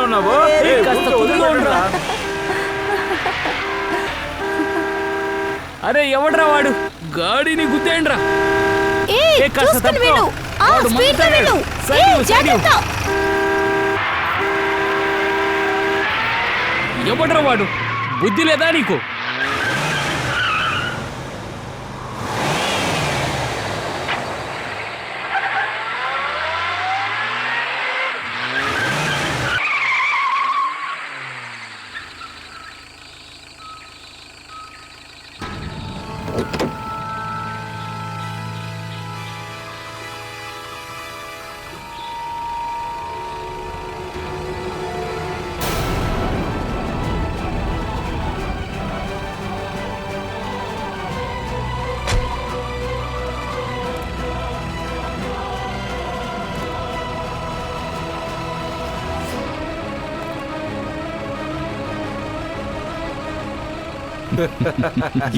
చూస్తూనే ఉన్నావు. అరే ఎవడ్రా వాడు? గాడిని గుద్దేండ్రా. ఎవడ్రా వాడు? బుద్ధి లేదా నీకు?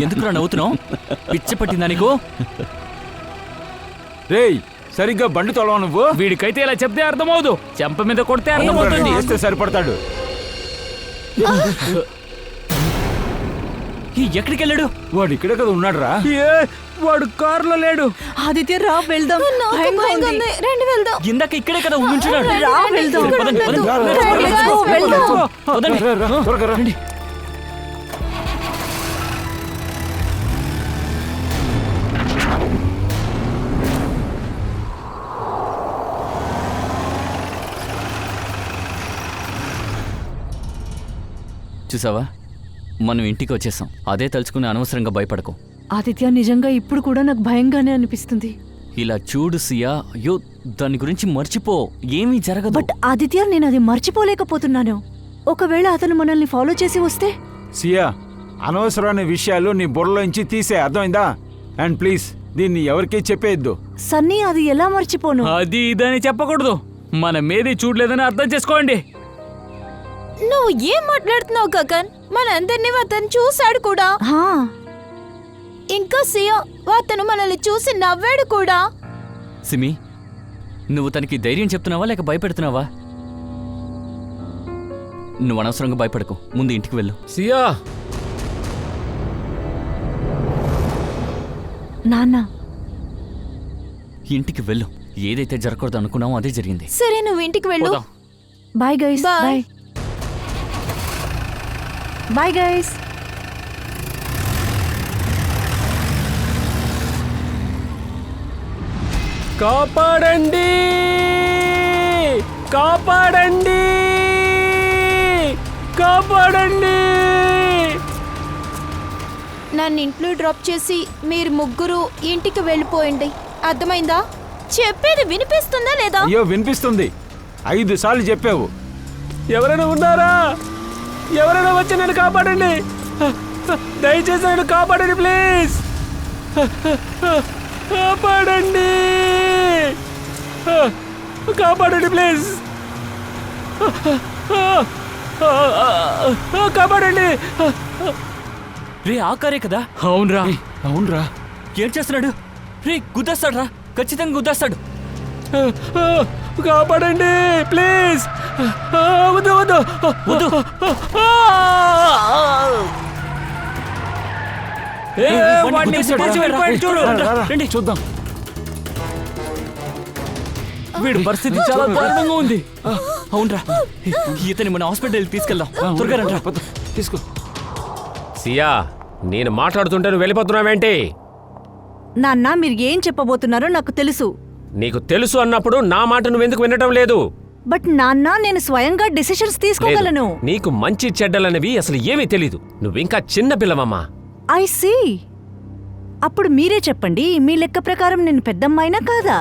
ఎందుకురా నవ్వుతున్నావు? పిచ్చి పట్టిందా నీకు? రేయ్ సరిగ్గా బండి తొలవ నువ్వు. వీడికైతే ఇలా చెప్తే అర్థమవుదు, చెంప మీద కొడితే అర్థమవుతుంది. వేస్తే సరిపడతాడు. ఎక్కడికి వెళ్ళాడు? వాడు ఇక్కడే కదా ఉన్నాడు రా. వాడు కారులో లేడు. ఆదిత్య రా వెళ్దాం. రండి వెళ్దాం. ఇందాక ఇక్కడే కదా ఉంచున్నాడు. రా వెళ్దాం. త్వరగా రండి. చూసావా, మనం ఇంటికి వచ్చేసాం. అదే తలుచుకుని అనవసరంగా భయపడకు. ఆదిత్య నిజంగా ఇప్పుడు కూడా నాకు భయంగానే అనిపిస్తుంది. ఇలా చూడు సియా, అయ్యో దాని గురించి మర్చిపో, ఏమీ జరగదు. బట్ ఆదిత్య నేను అది మర్చిపోలేకపోతున్నాను. ఒకవేళ అతను మనల్ని ఫాలో చేసి వస్తే? సియా, అనవసరమైన విషయాలు నీ బుర్రలోంచి తీసే, అర్థమైందా? అండ్ ప్లీజ్ దీన్ని ఎవరికీ చెప్పేయద్దు. సన్నీ అది ఎలా మర్చిపోను? అది ఇదని చెప్పకూడదు. మనం ఏది చూడలేదని అర్థం చేసుకోండి. నువ్వు ఏం మాట్లాడుతున్నావు గగన్? మనందరినీ అతను చూశాడు కూడా. ఇంకా సియా, అతను మనల్ని చూసి నవ్వాడు కూడా. సిమి, నువ్వు తనకి ధైర్యం చెప్తున్నావా లేక భయపెడుతున్నావా? నువ్వు అనవసరంగా భయపడకు, ముందు ఇంటికి వెళ్ళు. సియా, నాన్న ఇంటికి వెళ్ళు. ఏదైతే జరగకూడదు అనుకున్నావో అదే జరిగింది. సరే నువ్వు ఇంటికి వెళ్ళు. Bye guys. Bye bye guys. కాపాడండి, కాపాడండి, కాపాడండి. నన్ను ఇంట్లో డ్రాప్ చేసి మీరు ముగ్గురు ఇంటికి వెళ్ళిపోయండి. అర్థమైందా? చెప్పేది వినిపిస్తుందా లేదా? అయ్యో వినిపిస్తుంది. 5 సార్లు చెప్పావు. ఎవరైనా ఉన్నారా? ఎవరైనా వచ్చి నన్ను కాపాడండి. దయచేసి నన్ను కాపాడండి ప్లీజ్. కాపాడండి, కాపాడండి ప్లీజ్. కాపాడండి. రే ఆకారే కదా? అవునరా, అవునరా. ఏం చేస్తున్నాడు? రే గుద్దేస్తాడు రా, ఖచ్చితంగా గుద్దేస్తాడు. కాపాడండి ప్లీజ్. వద్దు వద్దు వద్దు. చూద్దాం. వీడి పరిస్థితి చాలా దారుణంగా ఉంది. అవునరా, ఇతని మన హాస్పిటల్ తీసుకెళ్దాం. త్వరగా రండి. తీసుకో. సియా, నేను మాట్లాడుతుంటే నువ్వు వెళ్ళిపోతున్నావేంటి? నాన్న మీరు ఏం చెప్పబోతున్నారో నాకు తెలుసు. నీకు తెలుసు అన్నప్పుడు నా మాట నువ్వెందుకు వినటం లేదు? బట్ నాన్న నేను స్వయంగా డిసిషన్స్ తీసుకోగలను. లేదు, నీకు మంచి చెడ్డలనేవి అసలు ఏమీ తెలీదు. నువ్వింకా చిన్న పిల్లవమ్మా. I see. అప్పుడు మీరే చెప్పండి, మీ లెక్క ప్రకారం నేను పెద్దమ్మాయినా కాదా?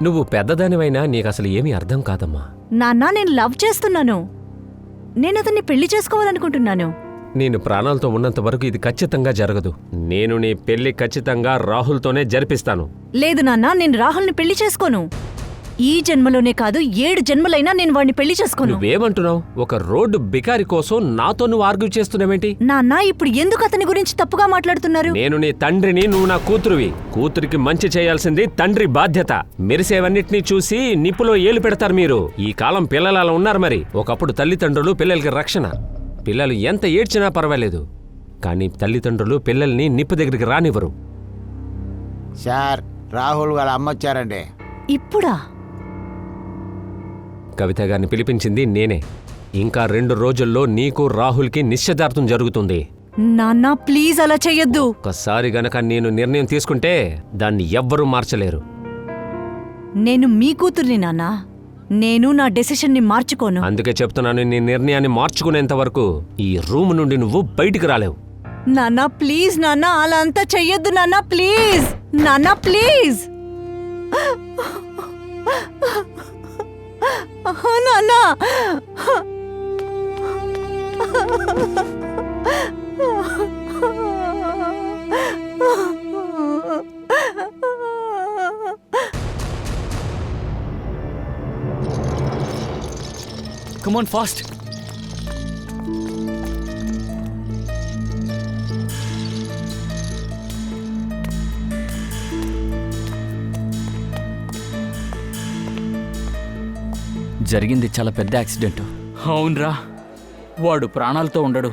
నువ్వు పెద్దదానివైనా నీకు అసలు ఏమీ అర్థం కాదమ్మా. నాన్న నేను లవ్ చేస్తున్నాను. నేను అతన్ని పెళ్లి చేసుకోవాలనుకుంటున్నాను. నేను ప్రాణాలతో ఉన్నంత వరకు ఇది ఖచ్చితంగా జరగదు. నేను నీ పెళ్లి ఖచ్చితంగా రాహుల్తోనే జరిపిస్తాను. లేదు నాన్న, నేను రాహుల్ని పెళ్లి చేసుకోను. ఈ జన్మలోనే కాదు 7 జన్మలైనా నేను వాడిని పెళ్లి చేసుకోను. నువ్వేమంటున్నావు? ఒక రోడ్డు బికారి కోసం నాతో నువ్వు ఆర్గ్యూ చేస్తున్నావేంటి? నాన్న ఇప్పుడు ఎందుకు అతని గురించి తప్పుగా మాట్లాడుతున్నారు? నేను నీ తండ్రిని, నువ్వు నా కూతురువి. కూతురికి మంచి చేయాల్సింది తండ్రి బాధ్యత. మెరిసేవన్నిటినీ చూసి నిప్పులో ఏలు పెడతారు మీరు. ఈ కాలం పిల్లలు అలా ఉన్నారు మరి. ఒకప్పుడు తల్లిదండ్రులు పిల్లలకి రక్షణ. పిల్లలు ఎంత ఏడ్చినా పర్వాలేదు, కానీ తల్లిదండ్రులు పిల్లల్ని నిప్పు దగ్గరికి రానివ్వరు. సార్, రాహుల్ వాళ్ళ అమ్మ వచ్చారండి. ఇప్పుడా? కవిత గారిని పిలిపించింది నేనే. ఇంకా 2 రోజుల్లో నీకు రాహుల్కి నిశ్చితార్థం జరుగుతుంది. నాన్న ప్లీజ్ అలా చెయ్యొద్దు. ఒక్కసారి గనక నేను నిర్ణయం తీసుకుంటే దాన్ని ఎవ్వరూ మార్చలేరు. నేను మీ కూతుర్ని నాన్న. నేను నా డెసిషన్ ని మార్చుకోను. అందుకే చెప్తున్నాను, నీ నిర్ణయాన్ని మార్చుకునేంత వరకు ఈ రూమ్ నుండి నువ్వు బయటికి రాలేవు. నాన్న ప్లీజ్ నాన్న, అలా అంతా చెయ్యొద్దు నాన్న, ప్లీజ్ నాన్న, ప్లీజ్ నాన్న. Come on fast. జరిగింది చాలా పెద్ద యాక్సిడెంట్. అవునరా, వాడు ప్రాణాలతో ఉండడు.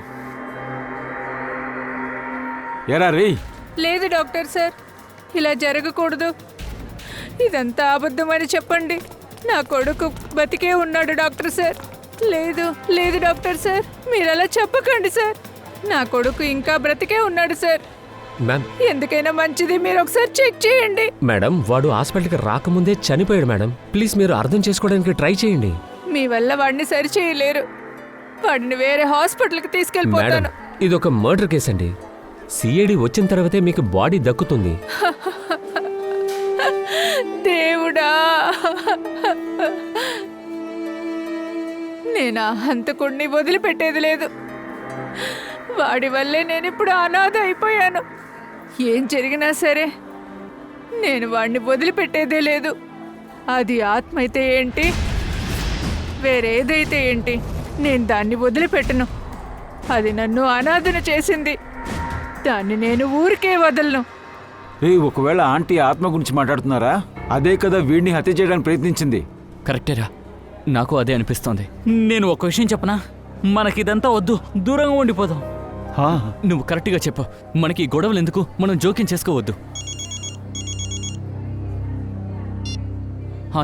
ఎరా రే, లేదు డాక్టర్ సార్, ఇలా జరగకూడదు. ఇదంతా అబద్ధమని చెప్పండి. నా కొడుకు బతికే ఉన్నాడు డాక్టర్ సార్. లేదు లేదు డాక్టర్ సార్, మీరు అలా చెప్పకండి సార్. నా కొడుకు ఇంకా బ్రతికే ఉన్నాడు సార్. మ్యామ్, ఎందుకైనా మంచిది మీరు ఒకసారి చెక్ చేయండి. మేడం, వాడు హాస్పిటల్కి రాకముందే చనిపోయాడు మేడం. ప్లీజ్ మీరు అర్థం చేసుకోవడానికి ట్రై చేయండి. మీ వల్ల వాడిని సరి చేయలేరు. వాడిని వేరే హాస్పిటల్కి మేడం, తీసుకెళ్ళిపోతాను. ఇదొక మర్డర్ కేసు అండి. సిఐడి వచ్చిన తర్వాతే మీకు బాడీ దక్కుతుంది. దేవుడా, నేను ఆ హంతకుడిని వదిలిపెట్టేది లేదు. వాడి వల్లే నేను ఇప్పుడు అనాథ అయిపోయాను. ఏం జరిగినా సరే నేను వాడిని వదిలిపెట్టేదే లేదు. అది ఆత్మ అయితే ఏంటి, వేరేదైతే ఏంటి, నేను దాన్ని వదిలిపెట్టను. అది నన్ను అనాథను చేసింది, దాన్ని నేను ఊరికే వదలను. రే, ఒకవేళ ఆంటీ ఆత్మ గురించి మాట్లాడుతున్నారా? అదే కదా వీడిని హత్య చేయడానికి ప్రయత్నించింది. కరెక్టేరా, నాకు అదే అనిపిస్తోంది. నేను ఒక విషయం చెప్పనా, మనకిదంతా వద్దు, దూరంగా ఉండిపోదాం. హా, నువ్వు కరెక్ట్గా చెప్పు. మనకి ఈ గొడవలు ఎందుకు, మనం జోక్యం చేసుకోవద్దు.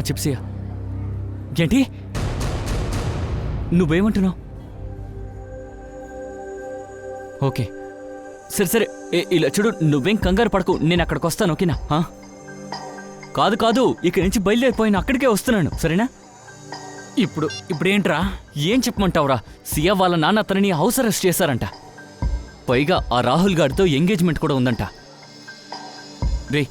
చిప్సియా, ఏంటి నువ్వేమంటున్నావు? ఓకే, సరే సరే, ఇలా చూడు, నువ్వేం కంగారు పడకు, నేను అక్కడికి వస్తాను. ఓకేనా? కాదు కాదు, ఇక్కడి నుంచి బయలుదేరిపోయిన అక్కడికే వస్తున్నాను, సరేనా? ఇప్పుడేంట్రా, ఏం చెప్పమంటావురా? సియా వాళ్ళ నాన్న అతనిని హౌస్ అరెస్ట్ చేశారంట. పైగా ఆ రాహుల్ గారితో ఎంగేజ్మెంట్ కూడా ఉందంట. రే,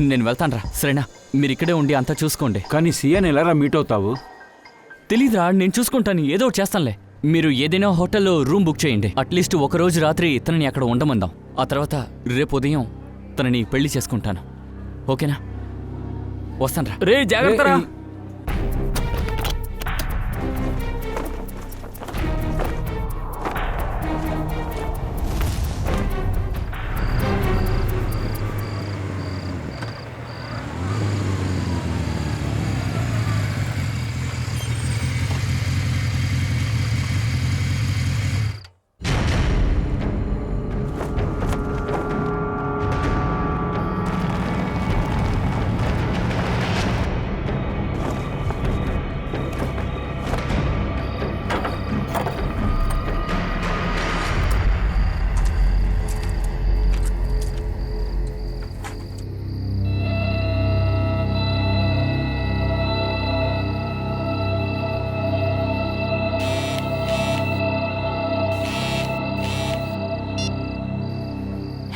నేను వెళ్తానురా, సరేనా? మీరు ఇక్కడే ఉండి అంతా చూసుకోండి. కానీ సియాని ఎలారా మీట్ అవుతావు? తెలీదురా, నేను చూసుకుంటాను, ఏదో ఒకటి చేస్తానులే. మీరు ఏదైనా హోటల్లో రూమ్ బుక్ చేయండి. అట్లీస్ట్ ఒకరోజు రాత్రి తనని అక్కడ ఉండమందాం. ఆ తర్వాత రేపు ఉదయం తనని పెళ్లి చేసుకుంటాను. ఓకేనా? వస్తానురా. రే, జాగ్రత్తరా.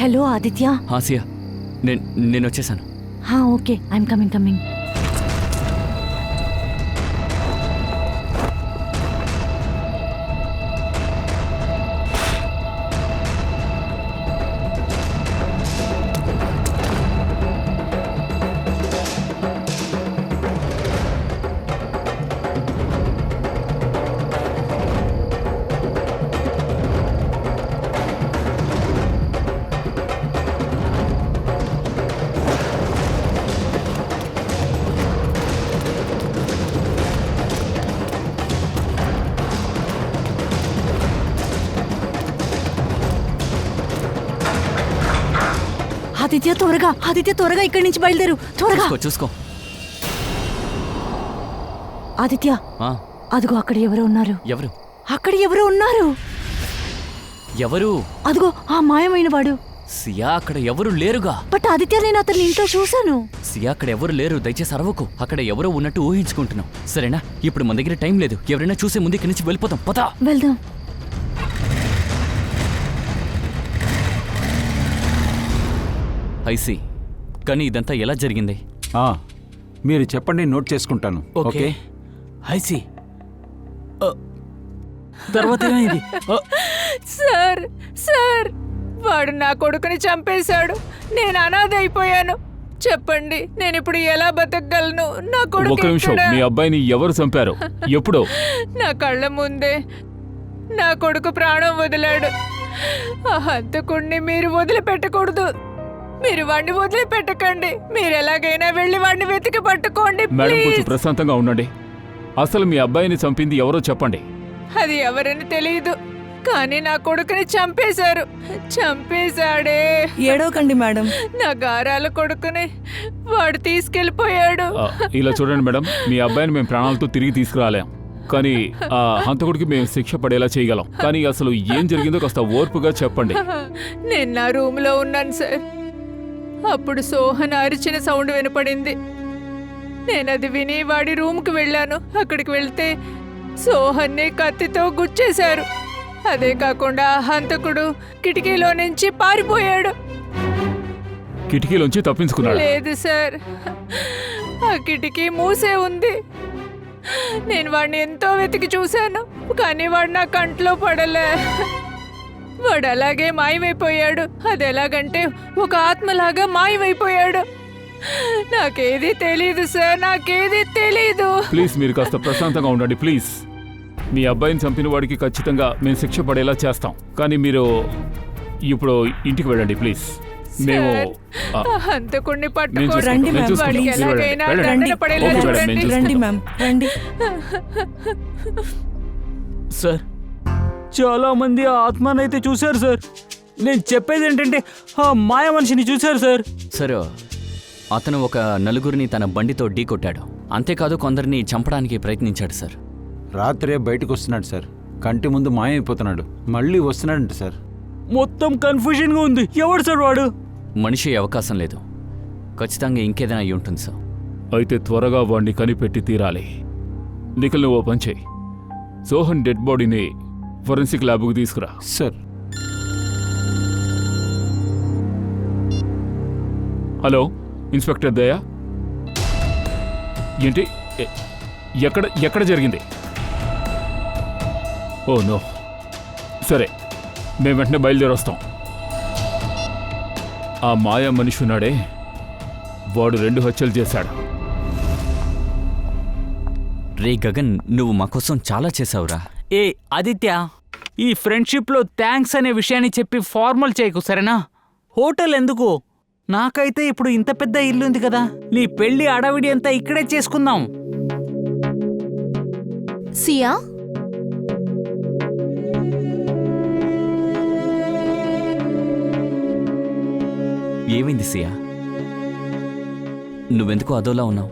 హలో ఆదిత్య. సియా, నేను వచ్చేసాను. Okay, I'm coming. ఆదిత్య త్వరగా ఇక్కడి నుంచి బయలుదేరు త్వరగా. చూసుకో ఆదిత్య, ఆ, అదిగో అక్కడ ఎవరో ఉన్నారు. ఎవరు అక్కడ ఎవరో ఉన్నారు. ఎవరు? అదిగో ఆ మాయమైన వాడు. సియా, అక్కడ ఎవరు లేరుగా. బట్ ఆదిత్య, నేను అతన్ని ఇంట్లో చూశాను. సియా, అక్కడ ఎవరు లేరు, దయచేసి అరవకు. అక్కడ ఎవరో ఉన్నట్టు ఊహించుకుంటున్నావు, సరేనా? ఇప్పుడు మన దగ్గర టైం లేదు. ఎవరైనా చూసే ముందు ఇక్కడి నుంచి వెళ్ళిపోతాం. పదా, వెళ్దాం. ఐసి, కానీ ఇదంతా ఎలా జరిగింది? మీరు చెప్పండి, నోట్ చేసుకుంటాను. ఓకే. ఐసి, తర్వాత ఏమైంది? సార్ వాడు నా కొడుకుని చంపేశాడు. నేను అనాథ అయిపోయాను. చెప్పండి, నేను ఇప్పుడు ఎలా బతకగలను? నా కొడుకు ఒక నిమిషం, మీ అబ్బాయిని ఎవరు చంపారు? ఎప్పుడో? నా కళ్ళ ముందే నా కొడుకు ప్రాణం వదిలాడు. ఆ హంతకుణ్ణి మీరు వదిలిపెట్టకూడదు. మీరు వాడిని వదిలిపెట్టకండి. మీరు ఎలాగైనా వెళ్ళి వాడిని వెతికి పట్టుకోండి. మేడం, కొంచెం ప్లీజ్. ప్రశాంతంగా ఉండండి. అసలు మీ అబ్బాయిని చంపింది ఎవరో చెప్పండి. అది ఎవరని తెలియదు, కానీ నా కొడుకుని చంపేశాడే. ఏడవకండి మేడం. నా గారాల కొడుకుని వాడు తీసుకెళ్లిపోయాడు. ఇలా చూడండి మేడం, మీ అబ్బాయిని మేము ప్రాణాలతో తిరిగి తీసుకురాలేం, కానీ ఆ హంతకుడికి మేము శిక్ష పడేలా చేయగలం. కానీ అసలు ఏం జరిగిందో కాస్త ఓర్పుగా చెప్పండి. నేను నా రూమ్ లో ఉన్నాను సార్. అప్పుడు సోహన్ అరిచిన సౌండ్ వినపడింది. నేను అది విని వాడి రూమ్కి వెళ్ళాను. అక్కడికి వెళ్తే సోహన్ని కత్తితో గుచ్చేశారు. అదే కాకుండా హంతకుడు కిటికీలో నుంచి పారిపోయాడు. కిటికీలోంచి తప్పించుకున్నాడు? లేదు సార్, ఆ కిటికీ మూసే ఉంది. నేను వాడిని ఎంతో వెతికి చూశాను, కానీ వాడు నా కంట్లో పడలే. వాడు అలాగే మాయమైపోయాడు. అది ఎలాగంటే ఒక ఆత్మలాగా మాయమైపోయాడు. నాకేది తెలీదు సార్, నాకేది తెలీదు. ప్లీజ్ మీరు కాస్త ప్రశాంతంగా ఉండండి ప్లీజ్. మీ అబ్బాయిని చంపిన వాడికి ఖచ్చితంగా మేము శిక్ష పడేలా చేస్తాం, కానీ మీరు ఇప్పుడు ఇంటికి వెళ్ళండి ప్లీజ్. మేము హంతకుణ్ణి నేను పట్టుకోండి. చూసుకుంటాం, రండి నేను మ్యామ్, చూసుకుంటాం. వాడికి మీరు ఎలాగైనా వెళ్ళండి. దండన పడేలా ఓకే మేడం, చూడండి. మేము రండి చూసుకుంటాం. మ్యామ్, రండి. సార్, చాలా మంది ఆ ఆత్మనైతే చూశారు సార్. నేను చెప్పేది ఏంటంటే ఆ మాయ మనిషిని చూశారు సార్. సార్, అతను ఒక నలుగురిని తన బండితో ఢీకొట్టాడు. అంతేకాదు కొందరిని చంపడానికి ప్రయత్నించాడు సార్. రాత్రే బయటకు వస్తున్నాడు సార్. కంటి ముందు మాయమైపోతున్నాడు, మళ్ళీ వస్తున్నాడంట సార్. మొత్తం కన్ఫ్యూజన్గా ఉంది. ఎవడు సార్ వాడు? మనిషి అవకాశం లేదు, ఖచ్చితంగా ఇంకేదైనా అయి ఉంటుంది సార్. అయితే త్వరగా వాడిని కనిపెట్టి తీరాలి. నిఖిల్, నువ్వు ఓ పని చేయి. సోహన్ డెడ్ బాడీని ఫోరెన్సిక్ ల్యాబ్కు తీసుకురా. సార్. Hello, inspector Daya. ఏంటి? ఎక్కడ జరిగింది? Oh no. సరే, మేము వెంటనే బయలుదేరొస్తాం. ఆ మాయా మనిషి ఉన్నాడే, వాడు 2 హత్యలు చేశాడు. రే గగన్, నువ్వు మా కోసం చాలా చేసావురా. ఏ ఆదిత్య, ఈ ఫ్రెండ్షిప్లో థ్యాంక్స్ అనే విషయాన్ని చెప్పి ఫార్మల్ చేయకు, సరేనా? హోటల్ ఎందుకు? నాకైతే ఇప్పుడు ఇంత పెద్ద ఇల్లు ఉంది కదా, నీ పెళ్లి అడవిడి అంతా ఇక్కడే చేసుకుందాం. సియా, ఏమైంది సియా? నువ్వెందుకు అదోలా ఉన్నావు?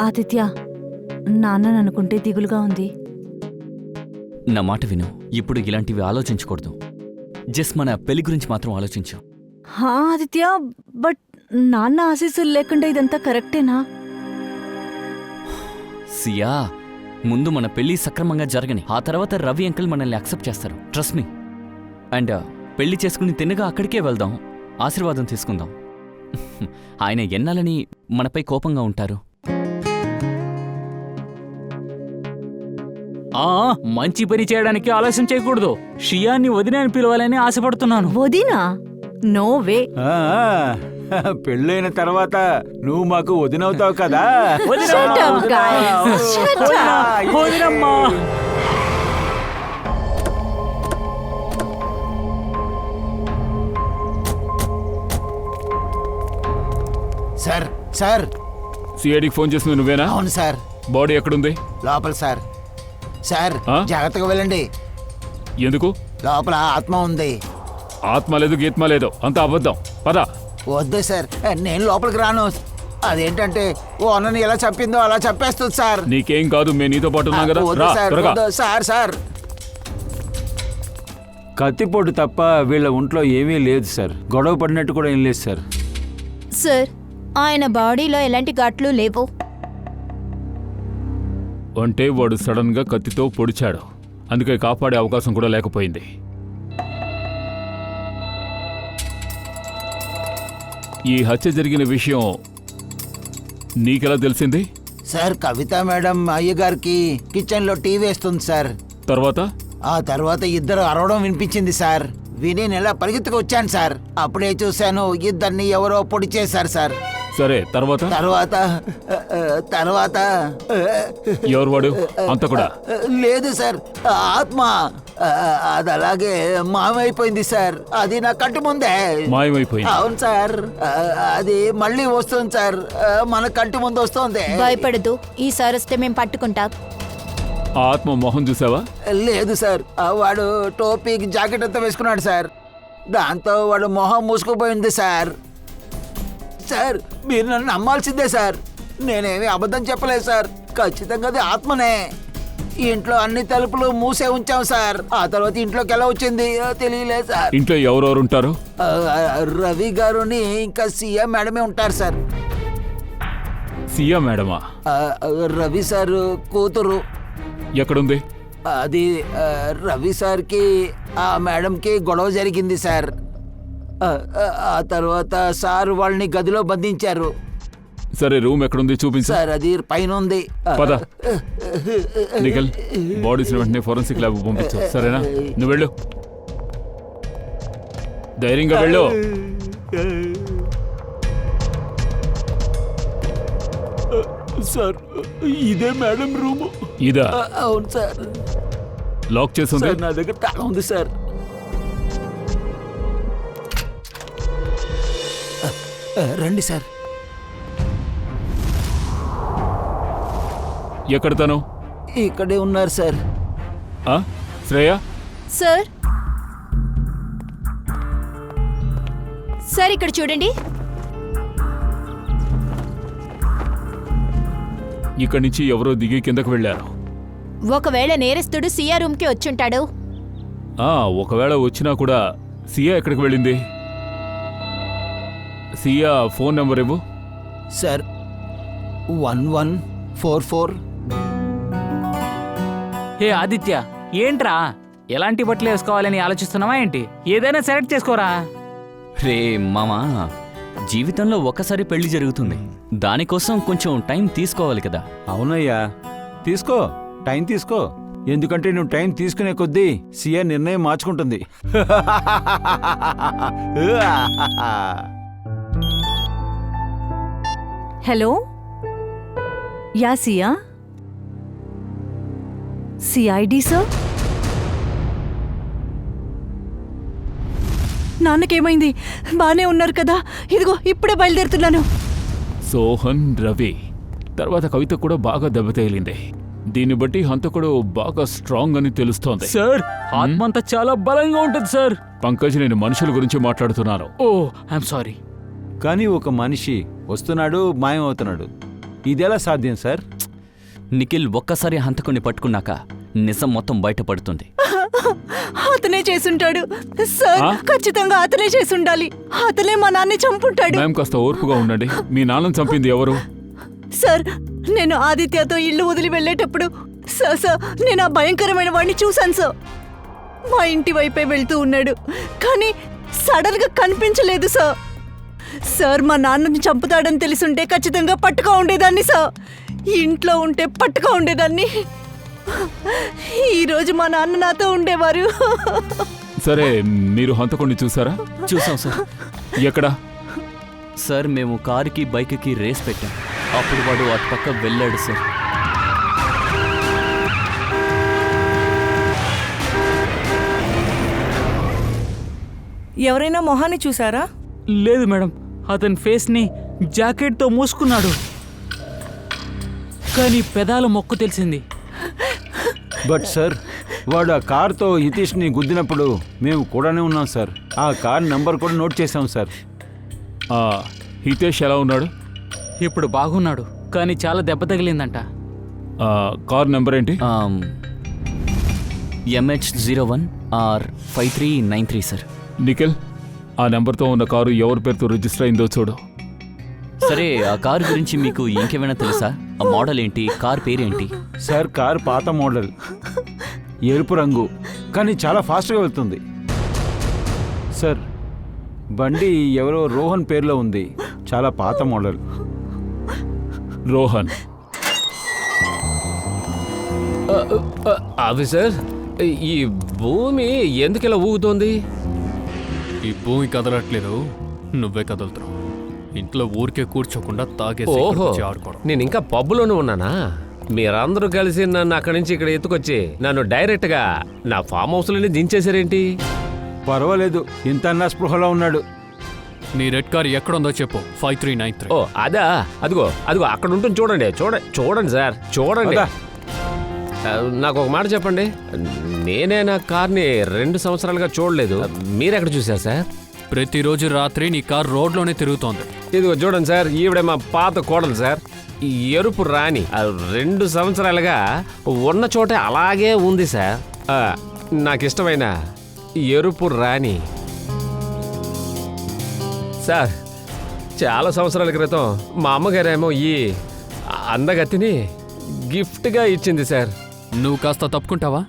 ఆదిత్య, నాన్నని అనుకుంటే దిగులుగా ఉంది. నా మాట విను, ఇప్పుడు ఇలాంటివి ఆలోచించకూడదు. జస్ట్ మన పెళ్లి గురించి మాత్రం ఆలోచించు. హా ఆదిత్య, బట్ నాన్న ఆశీస్సులు లేకుండా ఇదంతా కరెక్టేనా? సియా, ముందు మన పెళ్లి సక్రమంగా జరగని, ఆ తర్వాత రవి అంకుల్ మనల్ని అక్సెప్ట్ చేస్తారు. Trust me. అండ్ పెళ్లి చేసుకుని తిన్నగా అక్కడికే వెళ్దాం, ఆశీర్వాదం తీసుకుందాం. ఆయన ఎన్నాలని మనపై కోపంగా ఉంటారు. మంచి పని చేయడానికి ఆలస్యం చేయకూడదు. షియాన్ని వదిన అని పిలవాలని ఆశపడుతున్నాను. వదినా? No way. పెళ్ళైన తర్వాత నువ్వు మాకు వదినవుతావు కదా. Shut up, guys. Shut up. వదినమ్మా. Sir sir. సిఐడికి ఫోన్ చేసింది నువ్వేనా? అవును సార్. బాడీ ఎక్కడుంది? లోపల సార్. సార్, ఆ? జాగ్రత్తగా వెళ్ళండి. ఎందుకు? లోపల ఆత్మ ఉంది. ఆత్మ లేదు గీత్మ లేదు అంత అబద్ధం పద. వద్దు సార్, నేను లోపలికి రాను. అదేంటంటే ఓ అన్నని ఎలా చంపిందో అలా చంపేస్తుంది సార్. నీకేం కాదు, మేము నీతో పాటు ఉన్నాం కదా. వద్దు రా సార్, త్వరగా. వద్దు సార్. సార్ కత్తిపోటు తప్ప వీళ్ళ ఒంట్లో ఏమీ లేదు సార్. గొడవ పడినట్టు కూడా ఏం లేదు సార్. సార్ ఆయన బాడీలో ఎలాంటి ఘాట్లు లేవు. అంటే వాడు సడన్ గా కత్తితో పొడిచాడు, అందుకే కాపాడే అవకాశం కూడా లేకపోయింది. ఈ హత్య జరిగిన విషయం నీకెలా తెలిసింది? సార్, కవిత మేడం అయ్యగారికి కిచెన్ లో టీ వేస్తుంది సార్. తర్వాత ఆ తర్వాత ఇద్దరు అరవడం వినిపించింది సార్. విని నెల పరిగెత్తుకు వచ్చాను సార్. అప్పుడే చూశాను ఇద్దరిని ఎవరో పొడి చేశారు సార్. సరే తర్వాత తర్వాత ఎవరు వాడు? అంత కూడా లేదు సార్, ఆత్మ అది అలాగే మాయమైపోయింది సార్. అది నా కంటి ముందే మాయమైపోయింది. అవును సార్, అది మళ్ళీ వస్తుంది సార్, మన కంటి ముందు వస్తుంది. భయపడదు, ఈసారి వస్తే మేము పట్టుకుంటాం. ఆ ఆత్మ మొహం చూసావా? లేదు సార్, వాడు టోపీకి జాకెట్ అంతా వేసుకున్నాడు సార్. దాంతో వాడు మొహం మూసుకుపోయింది సార్. సార్ మీరు నన్ను నమ్మాల్సిందే సార్, నేనేమి అబద్ధం చెప్పలేదు సార్. ఖచ్చితంగా అది ఆత్మనే. ఇంట్లో అన్ని తలుపులు మూసే ఉంచాం సార్. ఆ తర్వాత ఇంట్లోకి ఎలా వచ్చింది తెలియలేదు సార్. ఇంట్లో ఎవరెవరు ఉంటారు? రవి గారుని ఇంకా సీఎం మేడమే ఉంటారు సార్. సియా మేడమా? రవి సార్ కూతురు. ఎక్కడుంది? అది రవి సార్కి ఆ మేడంకి గొడవ జరిగింది సార్. ఆ తర్వాత సార్ వాళ్ళని గదిలో బంధించారు సరే, రూమ్ ఎక్కడుంది చూపించు. సార్. అది పైన ఉంది. పద నిఖిల్, బాడీస్ వెంటనే ఫోరెన్సిక్ ల్యాబ్ పంపించు, సరేనా? నువ్వు వెళ్ళు, ధైర్యంగా వెళ్ళు. సార్ ఇదే మేడం రూము. ఇదా? అవును సార్. లాక్ చేసింది? నా దగ్గర తాళం ఉంది సార్. రండి సార్. ఎక్కడ తను? ఇక్కడే ఉన్నారు సార్. శ్రేయ? సార్ సార్ ఇక్కడ చూడండి. ఇక్కడి నుంచి ఎవరో దిగి కిందకు వెళ్ళారు. ఒకవేళ నేరస్తుడు సియా రూమ్ కి వచ్చుంటాడు. ఒకవేళ వచ్చినా కూడా సియా ఎక్కడికి వెళ్ళింది? సియా ఫోన్ నెంబర్ ఇవ్వు. సార్ 1144. హే ఆదిత్య, ఏంట్రా ఎలాంటి బట్టలు వేసుకోవాలని ఆలోచిస్తున్నావా ఏంటి? ఏదైనా సెలెక్ట్ చేసుకోరా. రే మామా, జీవితంలో ఒక్కసారి పెళ్లి జరుగుతుంది, దానికోసం కొంచెం టైం తీసుకోవాలి కదా. అవునయ్యా, తీసుకో, టైం తీసుకో. ఎందుకంటే నువ్వు టైం తీసుకునే కొద్దీ సియా నిర్ణయం మార్చుకుంటుంది. Hello, yeah Siya? CID sir? నాన్నకేమైంది? బానే ఉన్నారు కదా? ఇదిగో ఇప్పుడే బయలుదేరుతున్నాను. సోహన్, రవి తర్వాత కవిత కూడా బాగా దెబ్బతేలింది. దీన్ని బట్టి హంతకుడు బాగా స్ట్రాంగ్ అని తెలుస్తోంది. సార్, ఆత్మంతా చాలా బలంగా ఉంటుంది సార్. పంకజ్, నేను మనుషుల గురించి మాట్లాడుతున్నాను. ఓ ఐఎమ్ సారీ. కానీ ఒక మనిషి వస్తున్నాడు, మాయమవుతున్నాడు. ఇదెలా సాధ్యం సార్? నిఖిల్, ఒక్కసారి హంతకుని పట్టుకున్నాక నిజం మొత్తం బయటపడుతుంది. అతనే చేసుంటాడు సార్, ఖచ్చితంగా అతనే చేసుండాలి. అతనే మా నాన్ని చంపుంటాడు. మేం కాస్త ఓర్పుగా ఉండండి. మీ నాన్నని చంపింది ఎవరు? సార్, నేను ఆదిత్యతో ఇల్లు వదిలి వెళ్ళేటప్పుడు సార్ నేను ఆ భయంకరమైన వాడిని చూశాను సార్. మా ఇంటి వైపే వెళ్తూ ఉన్నాడు, కానీ సడన్ గా కనిపించలేదు సార్. సార్, మా నాన్నని చంపుతాడని తెలిసుంటే ఖచ్చితంగా పట్టుగా ఉండేదాన్ని సార్. ఇంట్లో ఉంటే పట్టుగా ఉండేదాన్ని. ఈరోజు మా నాన్న నాతో ఉండేవారు. సరే, మీరు హంతకుడిని చూసారా? చూసాం సార్. ఎక్కడ? సార్, మేము కారుకి బైక్కి రేస్ పెట్టాం, అప్పుడు వాడు అటుపక్క వెళ్ళాడు సార్. ఎవరైనా మొహాన్ని చూసారా? లేదు మేడం, అతని ఫేస్ని జాకెట్తో మూసుకున్నాడు, కానీ పెదాల మొక్కు తెలిసింది. బట్ సార్, వాడు ఆ కార్తో హితేష్ని గుద్దినప్పుడు మేము కూడానే ఉన్నాం సార్. ఆ కార్ నంబర్ కూడా నోట్ చేసాం సార్. హితేష్ ఎలా ఉన్నాడు? ఇప్పుడు బాగున్నాడు, కానీ చాలా దెబ్బ తగిలిందంట. కార్ నెంబర్ ఏంటి? MH01R5393 sir. నిఖిల్, ఆ నెంబర్తో ఉన్న కారు ఎవరి పేరుతో రిజిస్టర్ అయిందో చూడు. సరే, ఆ కారు గురించి మీకు ఇంకేమైనా తెలుసా? ఆ మోడల్ ఏంటి, కార్ పేరేంటి? సార్ కార్ పాత మోడల్, ఎరుపు రంగు, కానీ చాలా ఫాస్ట్గా వెళ్తుంది. సార్ బండి ఎవరో రోహన్ పేరులో ఉంది, చాలా పాత మోడల్. రోహన్. ఆఫీసర్, ఈ భూమి ఎందుకు ఇలా ఊగుతోంది? ఈ భూమి కదలట్లేదు, నువ్వే కదులుతున్నావు. ఇంట్లో ఊరికే కూర్చోకుండా ఓహో, ఆడుకోవడం. నేను ఇంకా పబ్బులోనే ఉన్నానా? మీరందరూ కలిసి నన్ను అక్కడి నుంచి ఇక్కడ ఎత్తుకొచ్చి నన్ను డైరెక్ట్గా నా ఫామ్ హౌస్లోనే దించేశారేంటి? పర్వాలేదు, ఇంత స్పృహలో ఉన్నాడు. నీ రెడ్ కార్ ఎక్కడుందో చెప్పు. 5393. ఓ అదా, అదిగో అదిగో అక్కడ ఉంటుంది, చూడండి. చూడండి సార్, చూడండి. నాకు ఒక మాట చెప్పండి, నేనే నా కార్ని 2 సంవత్సరాలుగా చూడలేదు. మీరెక్కడ చూశారు సార్? ప్రతిరోజు రాత్రి నీ కార్ రోడ్లోనే తిరుగుతోంది. ఇదిగో చూడండి సార్, ఈవిడే మా పాత కోడలు సార్, ఈ ఎరుపు రాణి. 2 సంవత్సరాలుగా ఉన్న చోటే అలాగే ఉంది సార్. నాకు ఇష్టమైన ఎరుపు రాణి సార్. చాలా సంవత్సరాల క్రితం మా అమ్మగారేమో ఈ అందగతిని గిఫ్ట్గా ఇచ్చింది సార్. నువ్వు కాస్త తప్పుకుంటావా?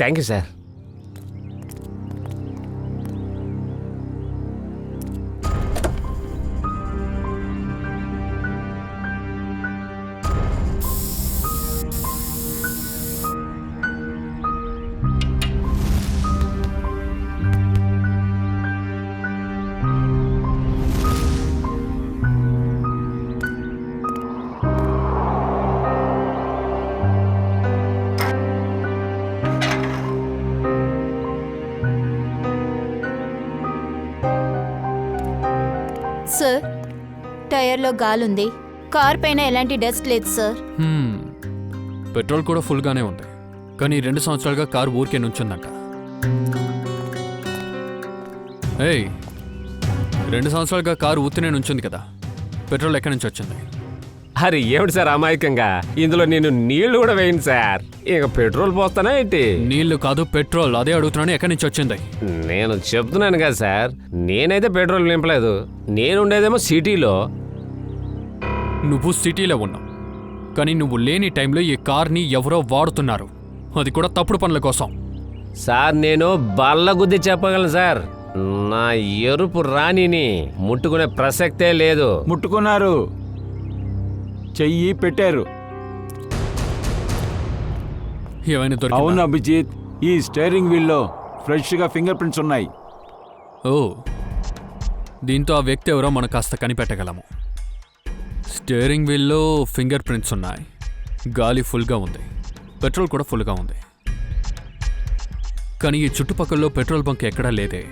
Thank you sir. సార్, టైర్లో గాలుంది, కార్ పైన ఎలాంటి డస్ట్ లేదు సార్. పెట్రోల్ కూడా ఫుల్గానే ఉంది, కానీ 2 సంవత్సరాలుగా కారు ఊరికే నుంచుందంట. ఏయ్, 2 సంవత్సరాలుగా కారు ఊరినే నుంచుంది కదా, పెట్రోల్ ఎక్కడి నుంచి వచ్చింది? అరే ఏమిటి సార్ అమాయకంగా, ఇందులో నేను నీళ్లు కూడా వేయను సార్. ఇక పెట్రోల్ పోస్తానా ఏంటి? నీళ్లు కాదు, పెట్రోల్. అదే అడుగుతున్నాను, ఎక్కడి నుంచి వచ్చింది? నేను చెప్తున్నాను కదా సార్, నేనైతే పెట్రోల్ నింపలేదు. నేనుండేదేమో సిటీలో. నువ్వు సిటీలో ఉన్నావు, కానీ నువ్వు లేని టైంలో ఈ కార్ని ఎవరో వాడుతున్నారు, అది కూడా తప్పుడు పనుల కోసం. సార్ నేను బల్లగుద్ది చెప్పగలను సార్, నా ఎరుపు రాణిని ముట్టుకునే ప్రసక్తే లేదు. ముట్టుకున్నారు, చెయ్యి పెట్టారు. ఏమైనా దొరికిందా? అవును అభిజిత్, ఈ స్టీరింగ్ వీల్లో ఫ్రెష్గా ఫింగర్ ప్రింట్స్ ఉన్నాయి. ఓ, దీంతో ఆ వ్యక్తి ఎవరో మనం కాస్త కనిపెట్టగలము. స్టీరింగ్ వీల్లో ఫింగర్ ప్రింట్స్ ఉన్నాయి, గాలి ఫుల్గా ఉంది, పెట్రోల్ కూడా ఫుల్గా ఉంది. కానీ ఈ చుట్టుపక్కల పెట్రోల్ బంక్ ఎక్కడా లేదే.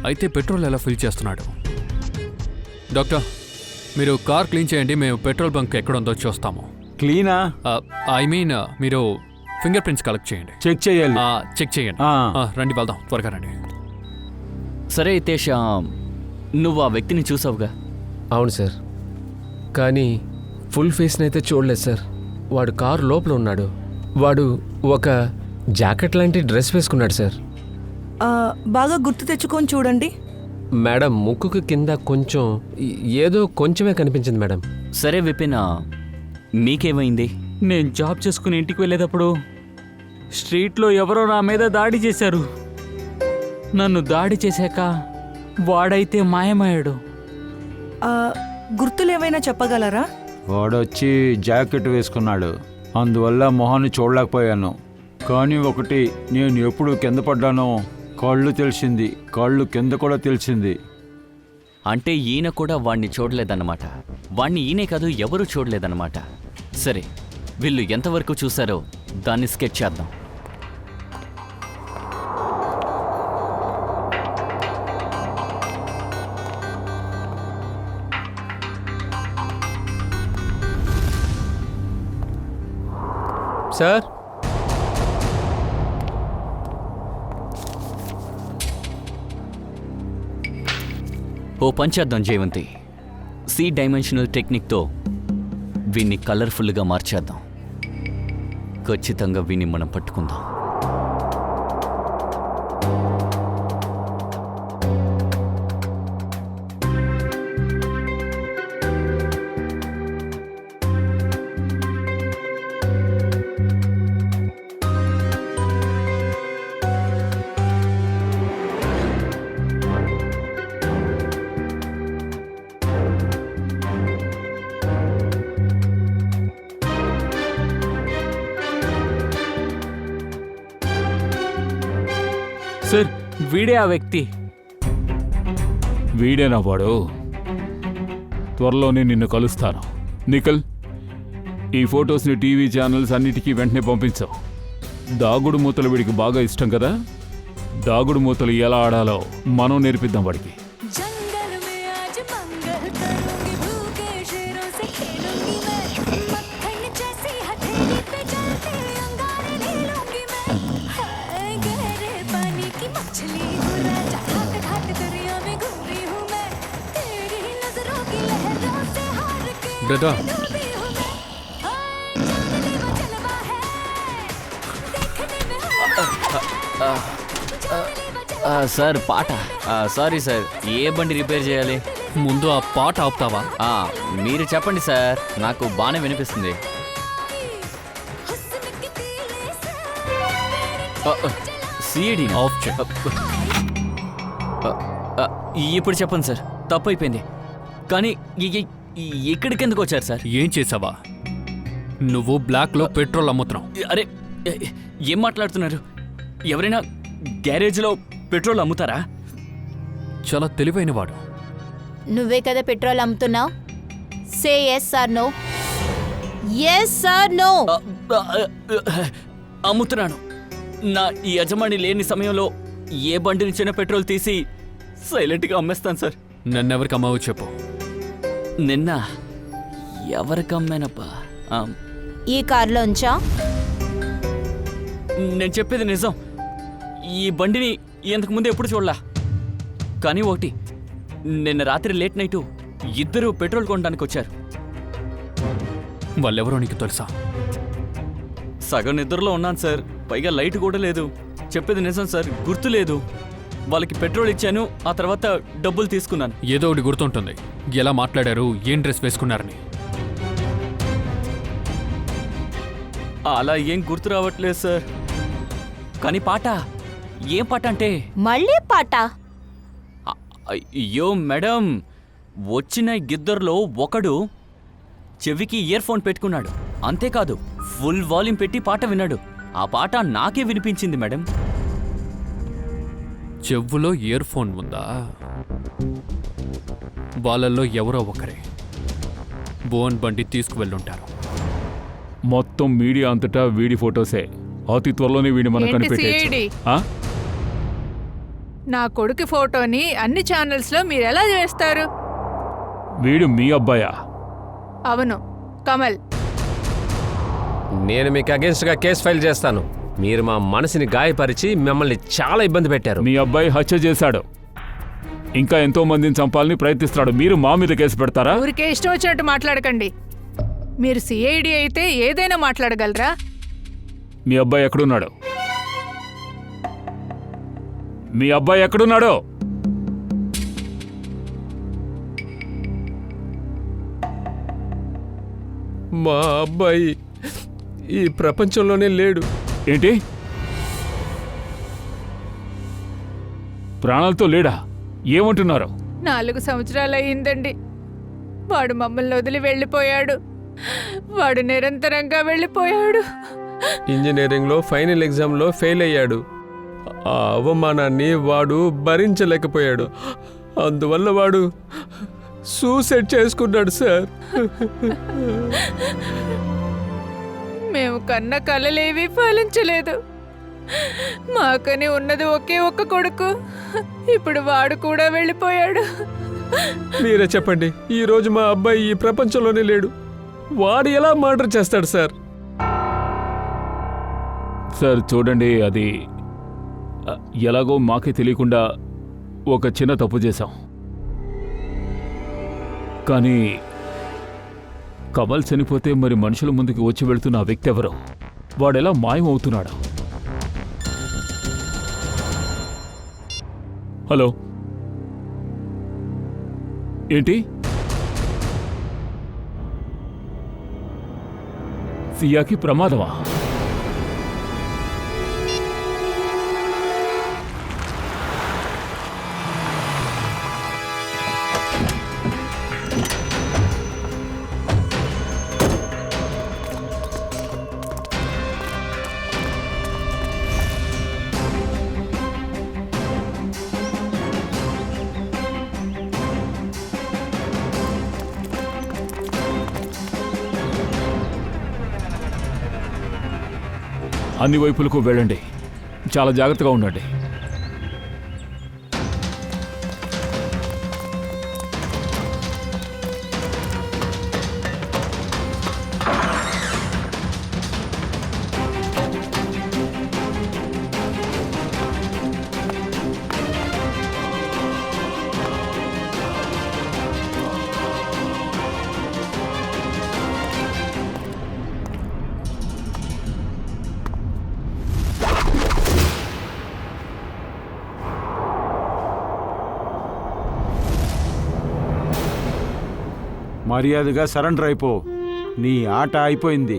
అయితే పెట్రోల్ ఎలా ఫిల్ చేస్తున్నాడు? డాక్టర్, మీరు కార్ క్లీన్ చేయండి, మేము పెట్రోల్ బంక్ ఎక్కడుందో చూస్తాము. క్లీనా? ఐ మీన్ మీరు ఫింగర్ ప్రింట్స్ కలెక్ట్ చేయండి. చెక్ చేయాలి. చెక్ చేయండి. రండి, వెళ్దాం, త్వరగా రండి. సరే హితేష్, నువ్వు ఆ వ్యక్తిని చూసావుగా? అవును సార్, కానీ ఫుల్ ఫేస్ని అయితే చూడలేదు సార్. వాడు కారు లోపల ఉన్నాడు. వాడు ఒక జాకెట్ లాంటి డ్రెస్ వేసుకున్నాడు సార్. బాగా గుర్తు తెచ్చుకొని చూడండి. మేడం, ముక్కుకు కింద కొంచెం ఏదో కొంచెమే కనిపించింది మేడం. సరే విపిన్, మీకేమైంది? నేను జాబ్ చేసుకుని ఇంటికి వెళ్ళేటప్పుడు స్ట్రీట్లో ఎవరో నా మీద దాడి చేశారు. నన్ను దాడి చేశాక వాడైతే మాయమయ్యాడు. గుర్తులు ఏమైనా చెప్పగలరా? వాడొచ్చి జాకెట్ వేసుకున్నాడు, అందువల్ల మొహాన్ని చూడలేకపోయాను. కానీ ఒకటి, నేను ఎప్పుడు కింద పడ్డానో కాళ్ళు తెలిసింది, కాళ్ళు కింద కూడా తెలిసింది. అంటే ఈయన కూడా వాణ్ణి చూడలేదన్నమాట. వాణ్ణి ఈయనే కాదు, ఎవరూ చూడలేదన్నమాట. సరే, వీళ్ళు ఎంతవరకు చూశారో దాన్ని స్కెచ్ చేద్దాం. సార్ ఓ పంచేద్దాం జయవంతి. సి డైమెన్షనల్ టెక్నిక్తో వీన్ని కలర్ఫుల్గా మార్చేద్దాం. ఖచ్చితంగా వీన్ని మనం పట్టుకుందాం. సార్ వీడే ఆ వ్యక్తి. వీడేనా వాడు? త్వరలోనే నిన్ను కలుస్తాను. నిఖిల్, ఈ ఫొటోస్ని టీవీ ఛానల్స్ అన్నిటికీ వెంటనే పంపించావు. దాగుడు మూతలు వీడికి బాగా ఇష్టం కదా. దాగుడు మూతలు ఎలా ఆడాలో మనం నేర్పిద్దాం వాడికి. బ్రదర్, సార్ పాట. సారీ సార్, ఏ బండి రిపేర్ చేయాలి? ముందు ఆ పాట ఆపుతావా? మీరు చెప్పండి సార్, నాకు బాగానే వినిపిస్తుంది. సిఐడి ఆఫ్ చే. ఇప్పుడు చెప్పండి సార్, తప్పు అయిపోయింది. కానీ ఇక్కడికి ఎందుకు వచ్చారు సార్? ఏం చేసావా? నువ్వు బ్లాక్లో పెట్రోల్ అమ్ముతున్నావు. అరే, ఏం మాట్లాడుతున్నారు? ఎవరైనా గ్యారేజ్లో పెట్రోల్ అమ్ముతారా? చాలా తెలివైన వాడు. నువ్వే కదా పెట్రోల్ అమ్ముతున్నావు. Say yes or no. Yes or no. అమ్ముతున్నాను. నా ఈ యజమాని లేని సమయంలో ఏ బండి నుంచైనా పెట్రోల్ తీసి సైలెంట్గా అమ్మేస్తాను సార్. నన్నెవరికి అమ్మావో చెప్పు. నిన్న ఎవరికి అమ్మానబ్బా? ఈ కార్లో ఉంచా. నేను చెప్పేది నిజం. ఈ బండిని ఇంతకు ముందు ఎప్పుడు చూడలా. కానీ ఒకటి, నిన్న రాత్రి లేట్ నైటు ఇద్దరు పెట్రోల్ కొనడానికి వచ్చారు. వాళ్ళెవరో నీకు తెలుసా? సగం నిద్రలో ఉన్నాను సార్. పైగా లైట్ కూడా లేదు. చెప్పేది నిజం సార్, గుర్తు లేదు. వాళ్ళకి పెట్రోల్ ఇచ్చాను, ఆ తర్వాత డబ్బులు తీసుకున్నాను. ఏదో ఒకటి గుర్తుంటుంది. ఎలా మాట్లాడారు, ఏం డ్రెస్ వేసుకున్నారని. అలా ఏం గుర్తు రావట్లేదు సార్. కానీ పాట, ఏం పాట అంటే? మళ్ళీ పాట? అయ్యో మేడం, వచ్చిన ఇద్దరిలో ఒకడు చెవికి ఇయర్ ఫోన్ పెట్టుకున్నాడు. అంతేకాదు, ఫుల్ వాల్యూమ్ పెట్టి పాట విన్నాడు. ఆ పాట నాకే వినిపించింది మేడం. చెవులో ఇయర్ ఫోన్ ఉందా? వాళ్ళల్లో ఎవరో ఒకరే బోన్ బండి తీసుకువెళ్ళుంటారు. మొత్తం మీడియా అంతటా వీడి ఫొటోసే. అతి త్వరలోనే వీడి మనం ఏంటి కనిపెట్టేయచ్చు. సిఐడి? ఆ? నా కొడుకు ఫోటోని అన్ని ఛానల్స్లో మీరు ఎలా చేస్తారు? వీడు మీ అబ్బాయా? అవును, కమల్. నేను మీకు అగేన్స్ట్గా కేసు ఫైల్ చేస్తాను. మీరు మా మనసుని గాయపరిచి మిమ్మల్ని చాలా ఇబ్బంది పెట్టారు. మీ అబ్బాయి హత్య చేశాడు. ఇంకా ఎంతో మందిని చంపాలని ప్రయత్నిస్తున్నాడు. మీరు మా మీద కేసు పెడతారా? ఊరికే ఇష్టం వచ్చినట్టు మాట్లాడకండి. మీరు సిఐడి అయితే ఏదైనా మాట్లాడగలరా? మీ అబ్బాయి ఎక్కడున్నాడు? మీ అబ్బాయి ఎక్కడున్నాడు? మా అబ్బాయి ఈ ప్రపంచంలోనే లేడు. ఏంటి? ప్రాణాలతో లేడా? ఏమంటున్నారు? 4 సంవత్సరాలు అయ్యిందండి. వాడు మమ్మల్ని వదిలి వెళ్ళిపోయాడు. వాడు నిరంతరంగా వెళ్ళిపోయాడు. ఇంజనీరింగ్లో ఫైనల్ ఎగ్జామ్లో ఫెయిల్ అయ్యాడు. ఆ అవమానాన్ని వాడు భరించలేకపోయాడు. అందువల్ల వాడు సూసైడ్ చేసుకున్నాడు సార్. మేము కన్న కలలేవి ఫలించలేదు. మాకని ఉన్నది ఒకే ఒక్క కొడుకు. ఇప్పుడు వాడు కూడా వెళ్ళిపోయాడు. మీరే చెప్పండి, ఈరోజు మా అబ్బాయి ఈ ప్రపంచంలోనే లేడు. వాడు ఎలా మర్డర్ చేస్తాడు సార్? సార్ చూడండి, అది ఎలాగో మాకే తెలియకుండా ఒక చిన్న తప్పు చేశాం. కానీ కమల్ చనిపోతే మరి మనుషుల ముందుకు వచ్చి వెళ్తున్న ఆ వ్యక్తి ఎవరో, వాడెలా మాయమవుతున్నాడు? హలో, ఏంటి? సియాకి ప్రమాదమా? అన్ని వైపులకు వెళ్ళండి, చాలా జాగ్రత్తగా ఉండండి. మర్యాదగా సరెండర్ అయిపో, నీ ఆట అయిపోయింది.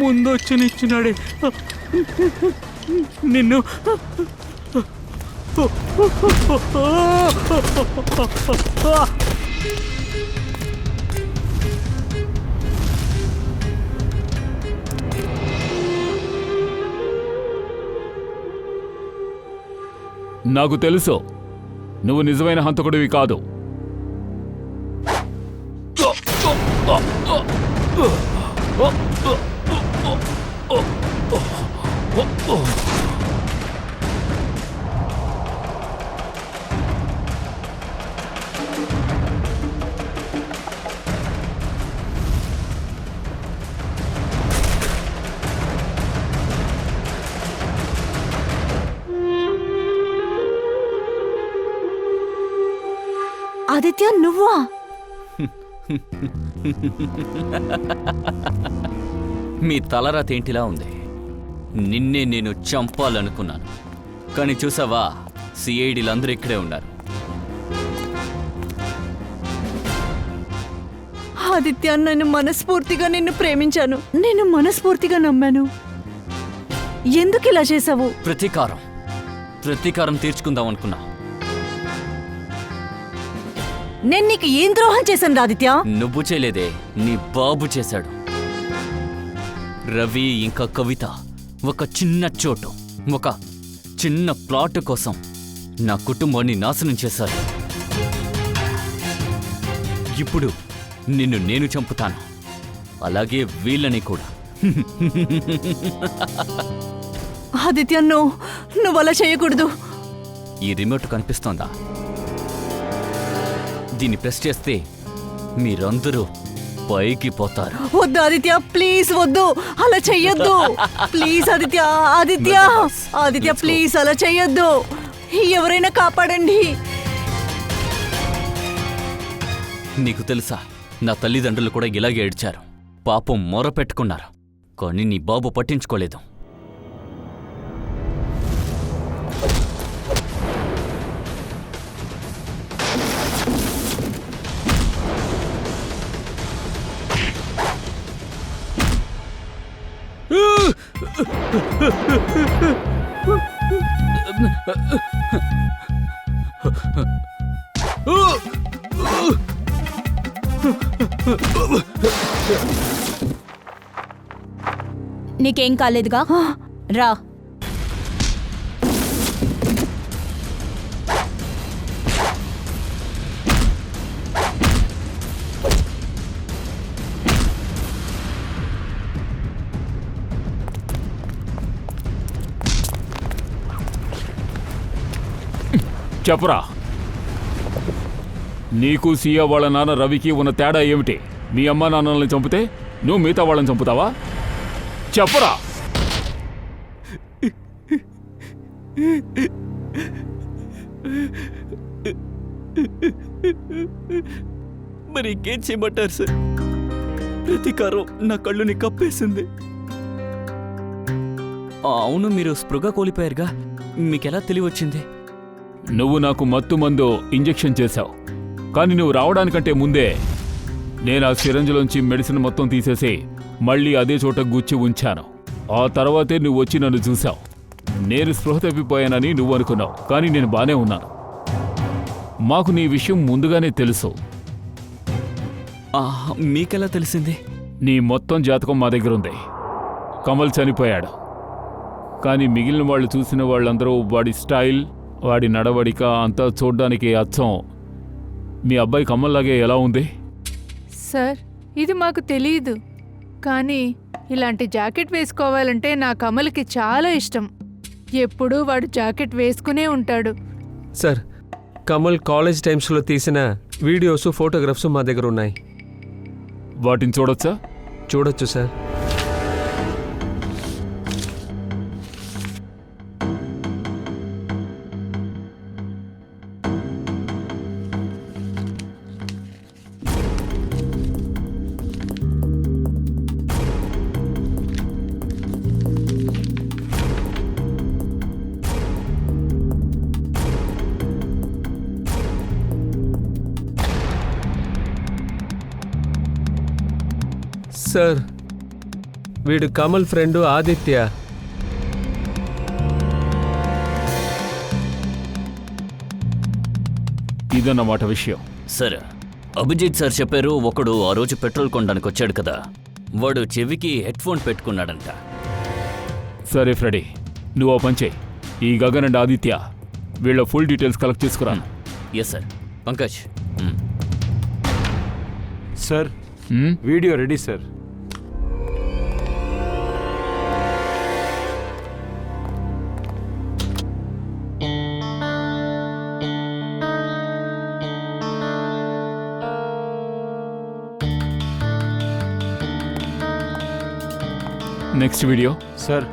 ముందొచ్చి నిచ్చినాడే నిన్ను. నాకు తెలుసు, నువ్వు నిజమైన హంతకుడివి కాదు. ఆదిత్య, నువ్వా? మీ తలరాత ఏంటిలా ఉంది? నిన్నే నేను చంపాలనుకున్నాను, కానీ చూసావా, సిఐడీలందరూ ఇక్కడే ఉన్నారు. ఆదిత్య, నేను మనస్ఫూర్తిగా నిన్ను ప్రేమించాను, నేను మనస్ఫూర్తిగా నమ్మాను. ఎందుకు ఇలా చేసావు? ప్రతీకారం తీర్చుకుందాం అనుకున్నా. నేను నీకు ఏం ద్రోహం చేశాను ఆదిత్య? నువ్వు చేయలేదే, నీ బాబు చేశాడు. రవి ఇంకా కవిత ఒక చిన్న చోటు, ఒక చిన్న ప్లాట్ కోసం నా కుటుంబాన్ని నాశనం చేశారు. ఇప్పుడు నిన్ను నేను చంపుతాను, అలాగే వీళ్ళని కూడా. ఆదిత్య, నువ్వు అలా చేయకూడదు. ఈ రిమోట్ కనిపిస్తోందా? దీన్ని ప్రెస్ చేస్తే మీరందరూ పైకి పోతారు. వద్దు ఆదిత్య, ప్లీజ్ వద్దు, అలా చెయ్యొద్దు. ప్లీజ్ ఆదిత్య, ఆదిత్య, ఆదిత్య, ప్లీజ్ అలా చెయ్యొద్దు. ఎవరైనా కాపాడండి. నీకు తెలుసా, నా తల్లిదండ్రులు కూడా ఇలాగే ఏడ్చారు, పాపం మొర పెట్టుకున్నారు, కానీ నీ బాబు పట్టించుకోలేదు. నీకేం కాలేదుగా? రా. చెప్పరా, నీకు సియా వాళ్ళ నాన్న రవికి ఉన్న తేడా ఏమిటి? మీ అమ్మ నాన్నల్ని చంపితే నువ్వు మిగతా వాళ్ళని చంపుతావా? చెప్పరా. మరి ఇంకేం చేయమంటారు సార్? ప్రతీకారం నా కళ్ళుని కప్పేసింది. అవును, మీరు స్పృహ కోల్పోయారుగా, మీకెలా తెలివచ్చింది? నువ్వు నాకు మత్తు మందు ఇంజెక్షన్ చేశావు, కానీ నువ్వు రావడానికంటే ముందే నేను ఆ సిరంజ్లోంచి మెడిసిన్ మొత్తం తీసేసి మళ్ళీ అదే చోట గుచ్చి ఉంచాను. ఆ తర్వాతే నువ్వు వచ్చి నన్ను చూశావు. నేను స్పృహ తప్పిపోయానని నువ్వు అనుకున్నావు, కానీ నేను బానే ఉన్నాను. మాకు నీ విషయం ముందుగానే తెలుసు. మీకెలా తెలిసింది? నీ మొత్తం జాతకం మా దగ్గర ఉంది. కమల్ చనిపోయాడు, కానీ మిగిలిన వాళ్ళు చూసిన వాళ్ళందరూ వాడి స్టైల్, వాడి నడవడిక అంతా చూడ్డానికి అచ్చం మీ అబ్బాయి కమల్లాగే ఎలా ఉంది? సార్, ఇది మాకు తెలియదు, కానీ ఇలాంటి జాకెట్ వేసుకోవాలంటే నా కమల్కి చాలా ఇష్టం. ఎప్పుడూ వాడు జాకెట్ వేసుకునే ఉంటాడు. సార్, కమల్ కాలేజ్ టైమ్స్లో తీసిన వీడియోస్, ఫోటోగ్రాఫ్స్ మా దగ్గర ఉన్నాయి. వాటిని చూడొచ్చా? చూడొచ్చు సార్. సార్, వీడు కమల్ ఫ్రెండు ఆదిత్య. ఇదన్నమాట విషయం. సార్, అభిజిత్ సార్ చెప్పారు, ఒకడు ఆ రోజు పెట్రోల్ కొనడానికి వచ్చాడు కదా, వాడు చెవికి హెడ్ ఫోన్ పెట్టుకున్నాడంట. సరే ఫ్రెడీ, నువ్వు పని చేయి. ఈ గగన్ అండ్ ఆదిత్య వీళ్ళ ఫుల్ డీటెయిల్స్ కలెక్ట్ చేసుకురాను. Yes sir. Pankaj. Sir, video ready sir. Next video. Sir,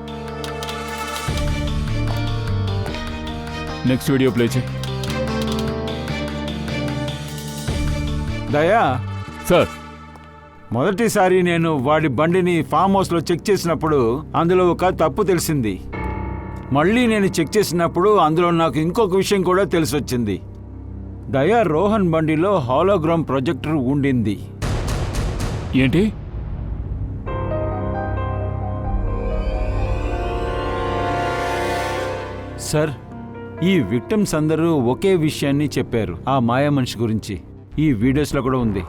next video play చేయి. దయా సార్, మొదటిసారి నేను వాడి బండిని ఫామ్ హౌస్లో చెక్ చేసినప్పుడు అందులో ఒక తప్పు తెలిసింది. మళ్ళీ నేను చెక్ చేసినప్పుడు అందులో నాకు ఇంకొక విషయం కూడా తెలిసొచ్చింది. దయా రోహన్ బండిలో హాలోగ్రామ్ ప్రొజెక్టర్ ఉండింది. ఏంటి? సార్, ఈ విక్టిమ్స్ అందరూ ఒకే విషయాన్ని చెప్పారు, ఆ మాయా మనిషి గురించి. ఈ వీడియోస్లో కూడా ఉంది.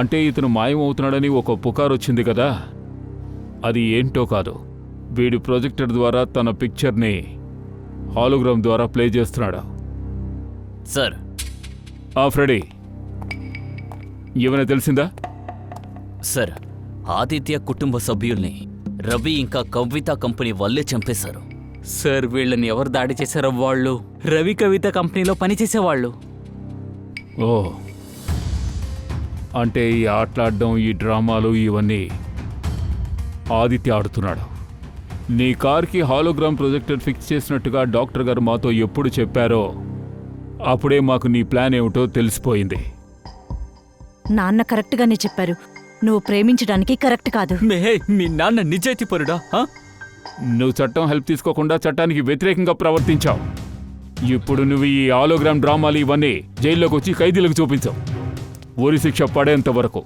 అంటే ఇతను మాయమవుతున్నాడని ఒక పుకారు వచ్చింది కదా, అది ఏంటో కాదు. వీడి ప్రొజెక్టర్ ద్వారా తన పిక్చర్ని హాలోగ్రామ్ ద్వారా ప్లే చేస్తున్నాడు. సార్, ఫ్రెడీ, ఏమైనా తెలిసిందా? సార్, ఆదిత్య కుటుంబ సభ్యుల్ని రవి ఇంకా కవిత కంపెనీ వాళ్ళే చంపేశారు. సార్, వీళ్ళని ఎవరు దాడి చేశారో వాళ్ళు రవి కవిత కంపెనీలో పనిచేసేవాళ్ళు. ఓ, అంటే ఈ ఆటలాడడం, ఈ డ్రామాలు ఇవన్నీ ఆదిత్య ఆడుతున్నాడు. నీ కార్కి హాలోగ్రామ్ ప్రొజెక్టర్ ఫిక్స్ చేసినట్టుగా డాక్టర్ గారు మాతో ఎప్పుడు చెప్పారో అప్పుడే మాకు నీ ప్లాన్ ఏమిటో తెలిసిపోయింది. నాన్న కరెక్ట్గానే చెప్పారు. నువ్వు ప్రేమించడానికి కరెక్ట్ కాదు. మీ నాన్న నిజాయితీపరుడా? నువ్వు చట్టం హెల్ప్ తీసుకోకుండా చట్టానికి వ్యతిరేకంగా ప్రవర్తించావు. ఇప్పుడు నువ్వు ఈ హాలోగ్రామ్ డ్రామాలు ఇవన్నీ జైల్లోకి వచ్చి ఖైదీలకు చూపించావు, ఉరి శిక్ష పడేంత వరకు.